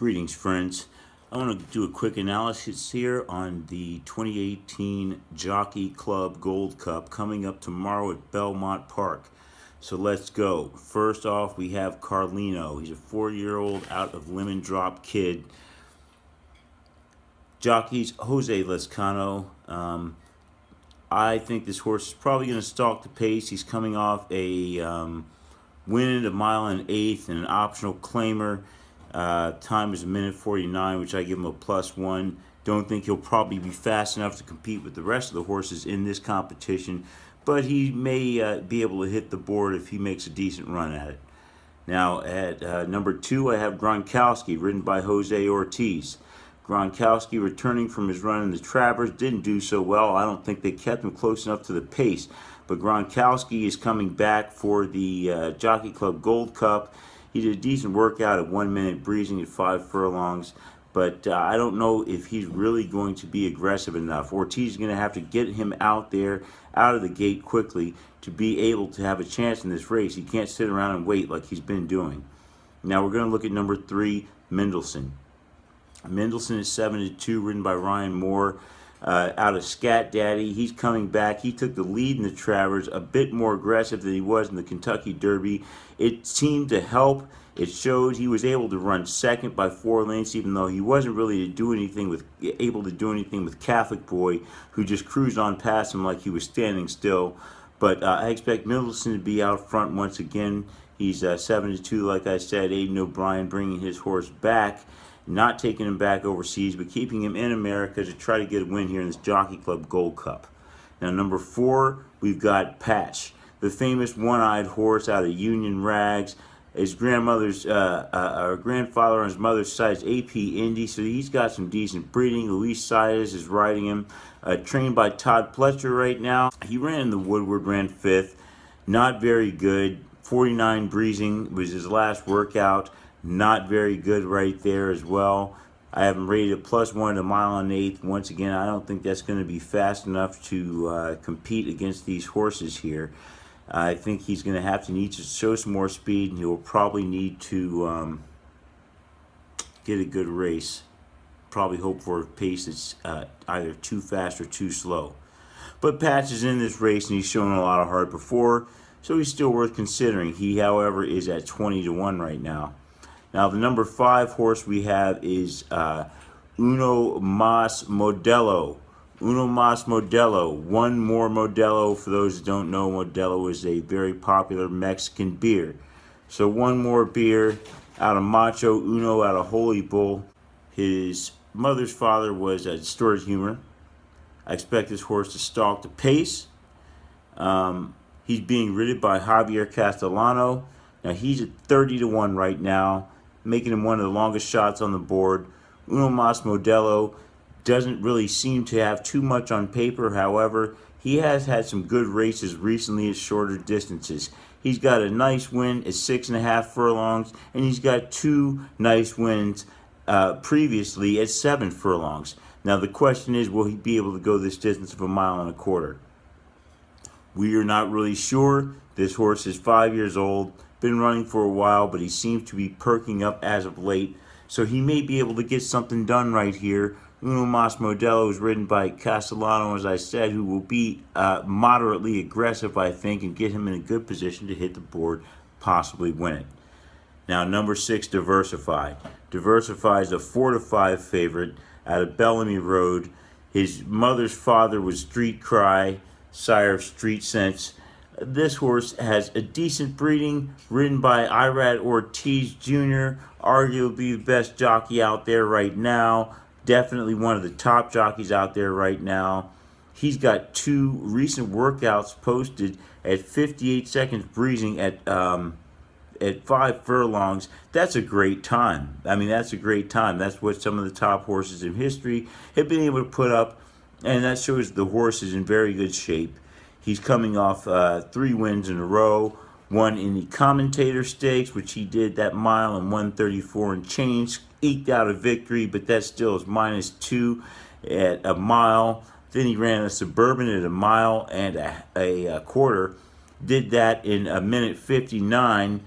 Greetings, friends. I want to do a quick analysis here on the 2018 Jockey Club Gold Cup coming up tomorrow at Belmont Park. So let's go. First off, we have Carlino. He's a 4-year-old out of Lemon Drop kid. Jockey's Jose Lescano. I think this horse is probably going to stalk the pace. He's coming off a win at 1 1/8 and an optional claimer. Time is 1:49, which I give him a +1. Don't think he'll probably be fast enough to compete with the rest of the horses in this competition, but he may be able to hit the board if he makes a decent run at it. Now at number 2, I have Gronkowski, ridden by Jose Ortiz. Gronkowski, returning from his run in the Travers, didn't do so well. I don't think they kept him close enough to the pace, but Gronkowski is coming back for the Jockey Club Gold Cup. He did a decent workout at 1 minute breezing at 5 furlongs, but I don't know if he's really going to be aggressive enough. Ortiz is going to have to get him out there, out of the gate quickly to be able to have a chance in this race. He can't sit around and wait like he's been doing. Now we're going to look at number 3, Mendelssohn. Mendelssohn is 7-2, ridden by Ryan Moore. Out of Scat Daddy. He's coming back. He took the lead in the Travers, a bit more aggressive than he was in the Kentucky Derby. It seemed to help. It showed. He was able to run second by 4 lengths, even though he wasn't really able to do anything with Catholic Boy, who just cruised on past him like he was standing still. But I expect Mendelssohn to be out front once again. He's 7-2, like I said. Aidan O'Brien bringing his horse back. Not taking him back overseas, but keeping him in America to try to get a win here in this Jockey Club Gold Cup. Now, number 4, we've got Patch, the famous one-eyed horse out of Union Rags. His grandmother's, grandfather on his mother's side is AP Indy, so he's got some decent breeding. Luis Saez is riding him, trained by Todd Pletcher right now. He ran in the Woodward, ran 5th, not very good. 49 breezing was his last workout. Not very good right there as well. I have him rated a +1 at 1 1/8. Once again, I don't think that's going to be fast enough to compete against these horses here. I think he's going to need to show some more speed, and he will probably need to get a good race. Probably hope for a pace that's either too fast or too slow. But Patch is in this race, and he's shown a lot of heart before, so he's still worth considering. He, however, is at 20-1 right now. Now, the number 5 horse we have is Uno Mas Modelo. Uno Mas Modelo. One more Modelo. For those who don't know, Modelo is a very popular Mexican beer. So one more beer out of Macho Uno, out of Holy Bull. His mother's father was a Stuart Humor. I expect this horse to stalk the pace. He's being ridden by Javier Castellano. Now, he's at 30-1 right now, making him one of the longest shots on the board. Uno Mas Modelo doesn't really seem to have too much on paper. However, he has had some good races recently at shorter distances. He's got a nice win at 6.5 furlongs, and he's got 2 nice wins previously at 7 furlongs. Now, the question is, will he be able to go this distance of 1.25 miles? We are not really sure. This horse is 5 years old. Been running for a while, but he seems to be perking up as of late, so he may be able to get something done right here. Uno Mas Modelo is ridden by Castellano, as I said, who will be moderately aggressive, I think, and get him in a good position to hit the board, possibly win it. Now, number 6, Diversify. Diversify is a 4-5 favorite out of Bellamy Road. His mother's father was Street Cry, sire of Street Sense. This horse has a decent breeding, ridden by Irad Ortiz Jr., arguably the best jockey out there right now. Definitely one of the top jockeys out there right now. He's got 2 recent workouts posted at 58 seconds breezing at 5 furlongs. That's a great time. I mean, that's a great time. That's what some of the top horses in history have been able to put up, and that shows the horse is in very good shape. He's coming off 3 wins in a row, one in the Commentator Stakes, which he did that mile in 1:34 and change, eked out a victory, but that still is -2 at 1 mile. Then he ran a Suburban at 1 mile and a quarter, did that in 1:59.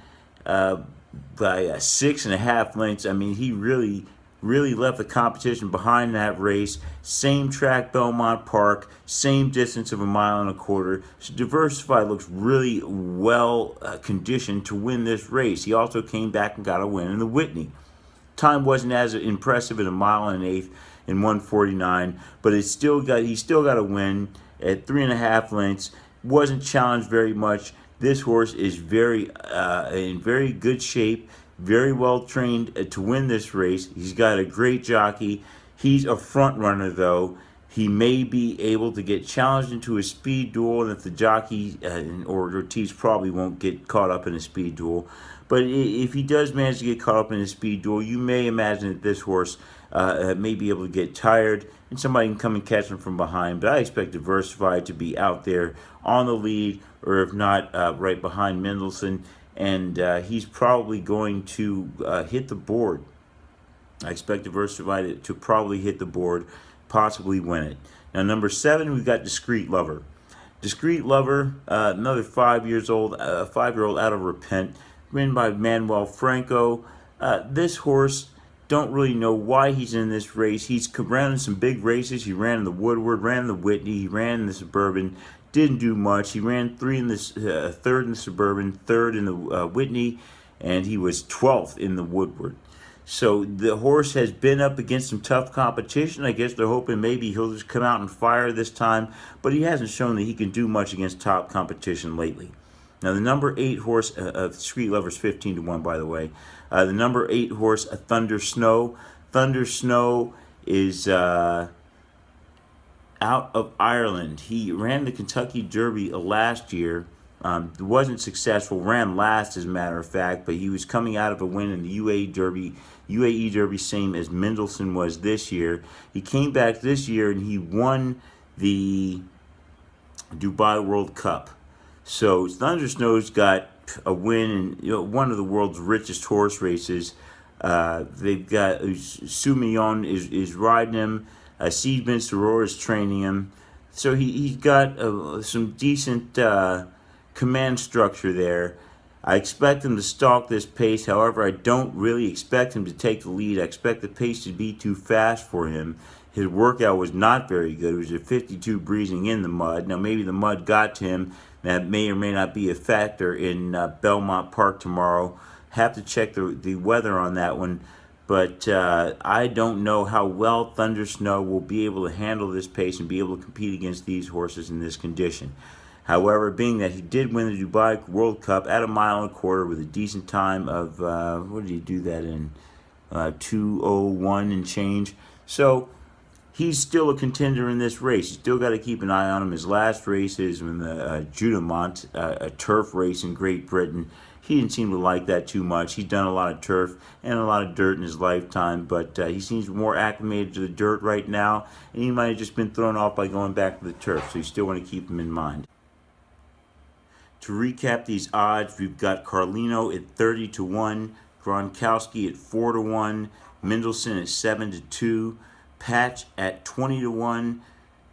by 6.5 lengths. I mean, he really left the competition behind that race. Same track, Belmont Park, same distance of 1.25 miles. So Diversify looks really well conditioned to win this race. He also came back and got a win in the Whitney. Time wasn't as impressive at 1.125 miles in 1:49, but he still got a win at 3.5 lengths. Wasn't challenged very much. This horse is in very good shape, very well trained to win this race. He's got a great jockey. He's a front runner though. He may be able to get challenged into a speed duel, and if the jockey or Ortiz probably won't get caught up in a speed duel. But if he does manage to get caught up in a speed duel, you may imagine that this horse may be able to get tired and somebody can come and catch him from behind. But I expect Diversify to be out there on the lead, or if not, right behind Mendelssohn. And he's probably going to hit the board. I expect Diversify to probably hit the board, possibly win it. Now, number 7, we've got Discreet Lover. Discreet Lover, another 5 years old, 5-year-old out of Repent, ridden by Manuel Franco. This horse, don't really know why he's in this race. He's ran in some big races. He ran in the Woodward, ran in the Whitney, he ran in the Suburban. Didn't do much. He ran third in the Suburban, third in the Whitney, and he was 12th in the Woodward. So the horse has been up against some tough competition. I guess they're hoping maybe he'll just come out and fire this time, but he hasn't shown that he can do much against top competition lately. Now, the number 8 horse of Street Lovers, 15-1, by the way. The number 8 horse, Thunder Snow. Thunder Snow is out of Ireland. He ran the Kentucky Derby last year. Wasn't successful. Ran last, as a matter of fact, but he was coming out of a win in the UAE Derby, same as Mendelssohn was this year. He came back this year and he won the Dubai World Cup. So Thunder Snow's got a win in one of the world's richest horse races. They've got Soumillon is riding him. Seedman Soror is training him. So he's got some decent command structure there. I expect him to stalk this pace. However, I don't really expect him to take the lead. I expect the pace to be too fast for him. His workout was not very good. It was a 52 breezing in the mud. Now, maybe the mud got to him. That may or may not be a factor in Belmont Park tomorrow. Have to check the weather on that one. But I don't know how well Thunder Snow will be able to handle this pace and be able to compete against these horses in this condition. However, being that he did win the Dubai World Cup at 1.25 miles with a decent time of, what did he do that in? 2:01 and change. So he's still a contender in this race. You still got to keep an eye on him. His last race is in the Judamont, a turf race in Great Britain. He didn't seem to like that too much. He's done a lot of turf and a lot of dirt in his lifetime, but he seems more acclimated to the dirt right now, and he might have just been thrown off by going back to the turf, so you still want to keep him in mind. To recap these odds, we've got Carlino at 30-1, Gronkowski at 4-1, Mendelssohn at 7-2, Patch at 20-1,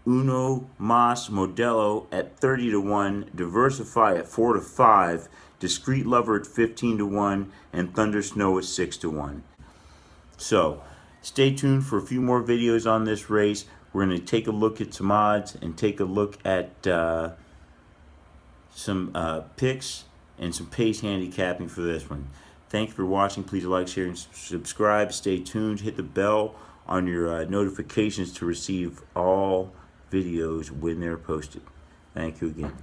Uno Mas Modelo at 30-1, Diversify at 4-5, Discreet Lover at 15-1, and Thunder Snow at 6-1. So, stay tuned for a few more videos on this race. We're going to take a look at some odds and take a look at some picks and some pace handicapping for this one. Thank you for watching. Please like, share, and subscribe. Stay tuned. Hit the bell on your notifications to receive all videos when they're posted. Thank you again.